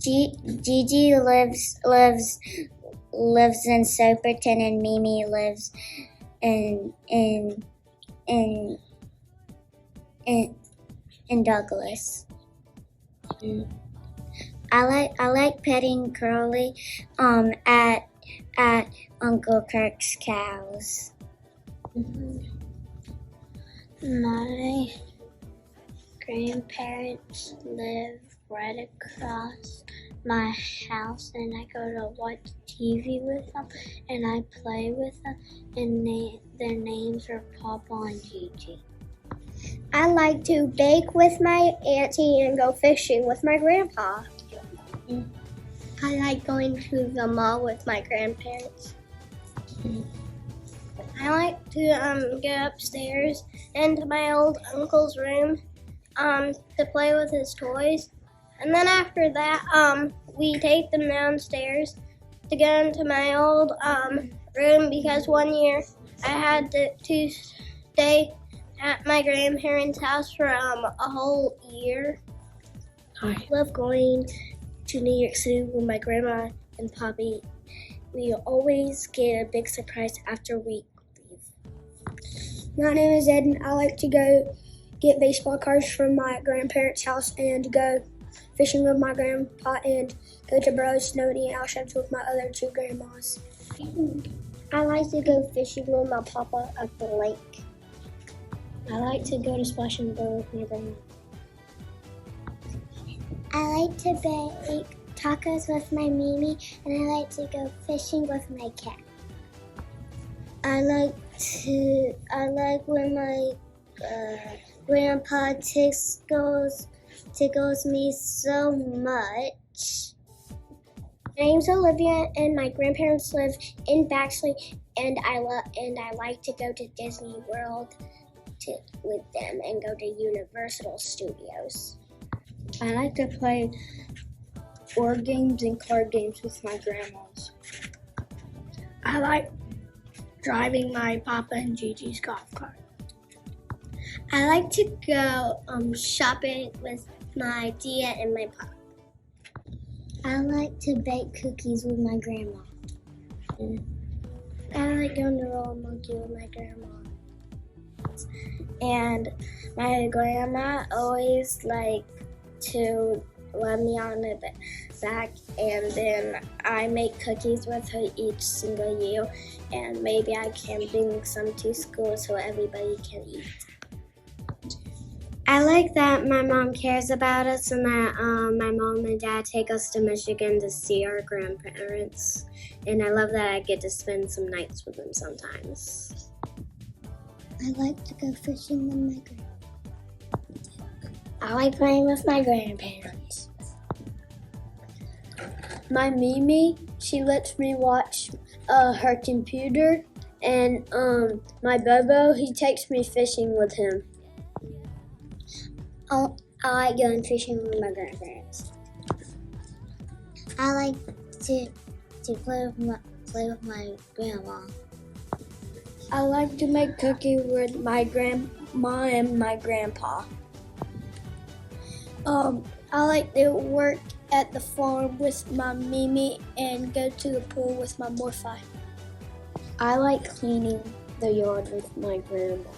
Gigi lives in Soperton, and Mimi lives in Douglas. I like petting Curly at Uncle Kirk's cows. My grandparents live right across my house, and I go to watch TV with them, and I play with them, and their names are Papa and Gigi. I like to bake with my auntie and go fishing with my grandpa. I like going to the mall with my grandparents. I like to go upstairs into my old uncle's room to play with his toys. And then after that, we take them downstairs to go into my old room because one year I had to stay at my grandparents' house for a whole year. I love going to New York City with my grandma and Poppy. We always get a big surprise after we leave. My name is Ed, and I like to go get baseball cards from my grandparents' house and go fishing with my grandpa and go to Burroughs Snowy and Alshabs with my other two grandmas. I like to go fishing with my papa at the lake. I like to go to Splash and Burrow with my grandma. I like to bake tacos with my Mimi, and I like to go fishing with my cat. I like when my grandpa tickles me so much. My name's Olivia, and my grandparents live in Baxley, and I like to go to Disney World with them and go to Universal Studios. I like to play board games and card games with my grandmas. I like driving my Papa and Gigi's golf cart. I like to go shopping with my Dia and my pop. I like to bake cookies with my grandma. I like going to roll a monkey with my grandma. And my grandma always like to rub me on the back, and then I make cookies with her each single year, and maybe I can bring some to school so everybody can eat. I like that my mom cares about us, and that my mom and dad take us to Michigan to see our grandparents, and I love that I get to spend some nights with them sometimes. I like to go fishing with my grandma. I like playing with my grandparents. My Mimi, she lets me watch her computer, and my Bobo, he takes me fishing with him. I like going fishing with my grandparents. I like to play with my grandma. I like to make cookies with my grandma and my grandpa. I like to work at the farm with my Mimi and go to the pool with my Morphi. I like cleaning the yard with my grandma.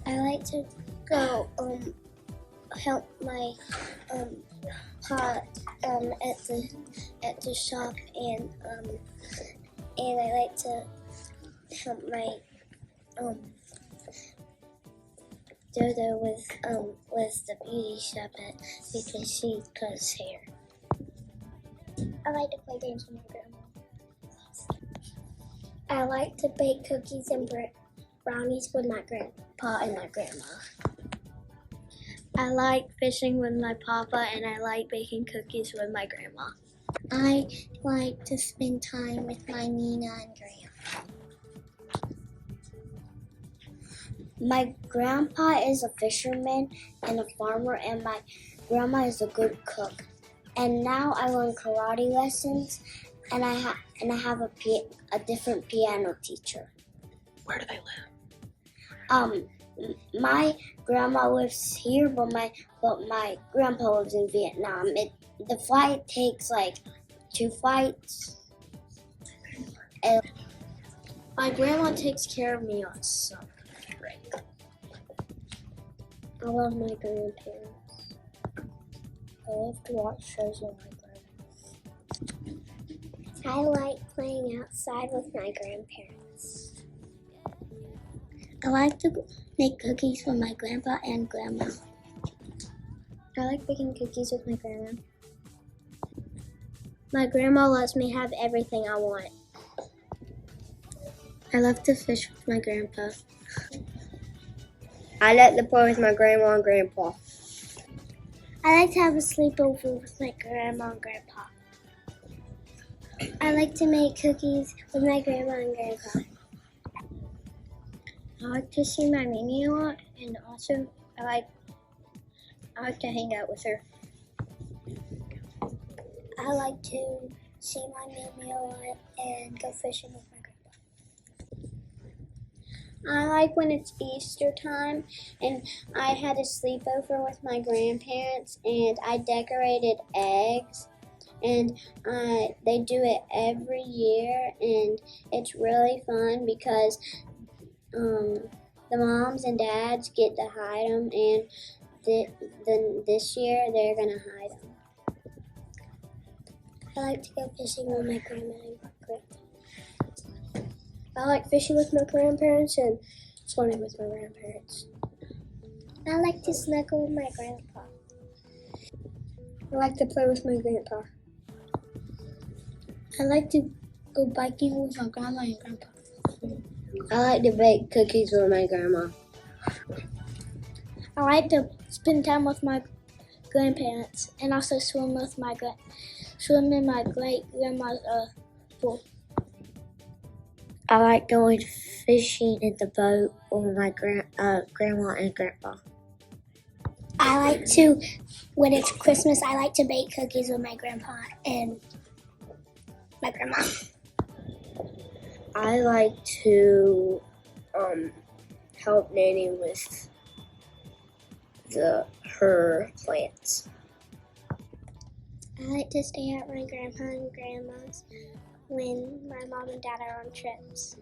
I like to go help my pa at the shop, and I like to help my Dodo with the beauty shop because she cuts hair. I like to play games with my grandma. I like to bake cookies and brownies with my grandpa and my grandma. I like fishing with my papa, and I like baking cookies with my grandma. I like to spend time with my Nina and Grandpa. My grandpa is a fisherman and a farmer, and my grandma is a good cook. And now I learn karate lessons, and I have a different piano teacher. Where do they live? My grandma lives here, but my grandpa lives in Vietnam. The flight takes like 2 flights. And My grandma takes care of me on summer break. I love my grandparents. I love to watch shows with my grandma. I like playing outside with my grandparents. I like to make cookies for my grandpa and grandma. I like baking cookies with my grandma. My grandma lets me have everything I want. I love to fish with my grandpa. I like to play with my grandma and grandpa. I like to have a sleepover with my grandma and grandpa. I like to make cookies with my grandma and grandpa. I like to see my Mimi a lot, and also I like to hang out with her. I like to see my Mimi a lot and go fishing with my grandpa. I like when it's Easter time and I had a sleepover with my grandparents and I decorated eggs and they do it every year and it's really fun because the moms and dads get to hide them and then this year they're gonna hide them. I like to go fishing with my grandma and grandpa. I like fishing with my grandparents and swimming with my grandparents. I like to snuggle with my grandpa. I like to play with my grandpa. I like to go biking with my grandma and grandpa. I like to bake cookies with my grandma. I like to spend time with my grandparents and also swim in my great grandma's pool. I like going fishing in the boat with my grandma and grandpa. I like to, when it's Christmas, I like to bake cookies with my grandpa and my grandma. I like to help Nanny with her plants. I like to stay at my grandpa and grandma's when my mom and dad are on trips.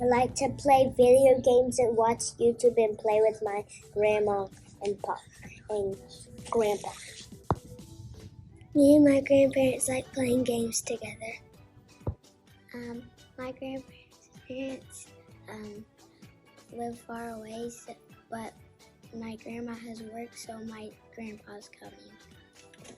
I like to play video games and watch YouTube and play with my grandma and grandpa. Me and my grandparents like playing games together. My grandparents live far away, but my grandma has work, so my grandpa's coming.